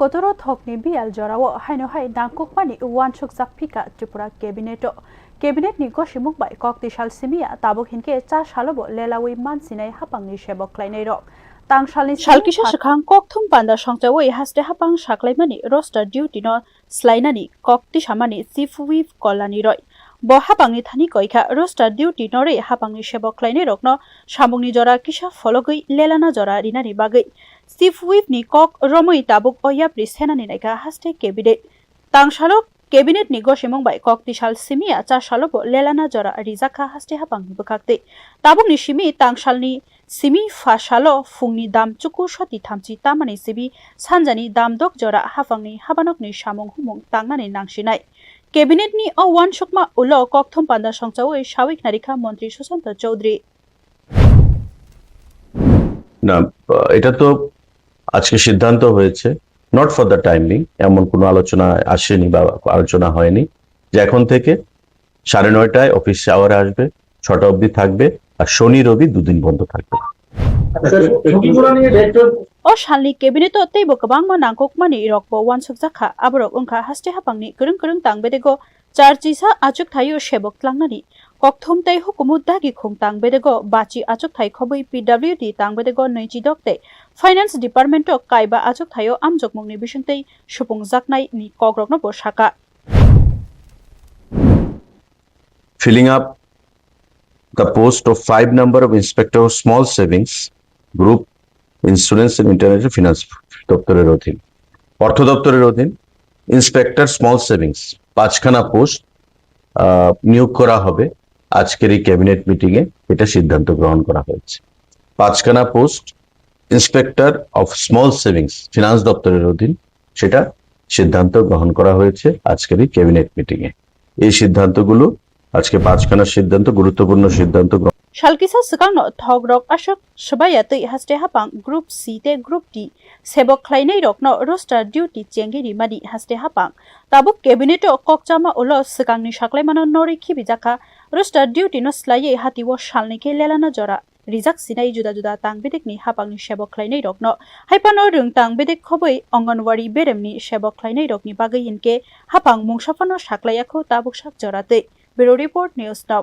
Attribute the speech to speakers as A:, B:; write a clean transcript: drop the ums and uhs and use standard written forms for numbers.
A: Kotoro thokni bial jorawo haino hai dangkokmani wan suksak phika Tripura cabinet ni goshimuk bai kokti shal simia tabuk hinke cha shalobo lelawi mansinai hapangni sebok klainai rok tangsalni shalkisa sakhang kokthum panda songchawoi haste hapang saklaimani roster duty no slainani kokti samani chief whip kolani roi bo hapangni thani koikha roster duty nore hapangni sebok klainai rokno samungni jora kisa fologoi lelana jora rinani bagai chief whip ni kok romoi tabuk oyapri senani naika haste cabinet tangsalok cabinet ni goshimong bai kok tishal simia cha shalobo lelana jora rizakha haste hapang bukakte tabuk ni simi tangsalni simi fashalo fungni dam chuku shoti thamchi tamani sibi sanjani dam dok jora hafangni habanokni samung humung tangnani nangsinai cabinet ni wan shukma ulo kokthum panda songchawoi sawik narikha মন্ত্রী সুশান্ত চৌধুরী
B: না এটা তো আজকে সিদ্ধান্ত হয়েছে not for the timing এমন কোনো আলোচনা আসেনি বা আলোচনা হয়নি যে এখন থেকে 9:30টায় অফিস আওয়ার আসবে 6টা অবধি থাকবে আর শনি রবি দুদিন বন্ধ থাকবে
A: o shalni cabinet o teibo kabang ma nangkokmani rokbo wan sukjakha aborok ongkha haste hapangni kurung tangbedego charjisa achuk thayo sebok tlangnani kokthum tei hukumu dagi khung tangbedego bachi achuk thai khoboi pwd tangbedego neiji dokte finance department o kaiba achuk thayo amjokmungni bisingtei supungjaknai ni kogrokno bo saka
B: filling up the post of 5 number of inspector of small savings group insurance and international finance দপ্তরের অধীন অর্থ দপ্তরের অধীন inspector small savings 5খানা post নিয়োগ করা হবে আজকের এই ক্যাবিনেট মিটিং এ এটা সিদ্ধান্ত গ্রহণ করা হয়েছে 5খানা post inspector of small savings finance দপ্তরের অধীন সেটা সিদ্ধান্ত গ্রহণ করা হয়েছে আজকের এই ক্যাবিনেট মিটিং এ এই সিদ্ধান্তগুলো আজকে 5খানা সিদ্ধান্ত গুরুত্বপূর্ণ সিদ্ধান্ত
A: Shalkisa Sakangno Thogrok Ashok Shabayati haste hapang Group C te Group D Sebok Klainai Rokno roster duty chengiri mani haste hapang Tabuk cabinet o kokchama ulo Sakangni Shaklaimano nori khibijaka roster duty no slaye hatiwo shalnike lelana jora rizak sinai juda tangbedekni hapangni sebok klainai rokno haipano rung tangbedek khoboi onganwari beremni sebok klainai rokni bagai inke hapang mungsafano saklayakho tabuk sak jorate Bureau Report News Now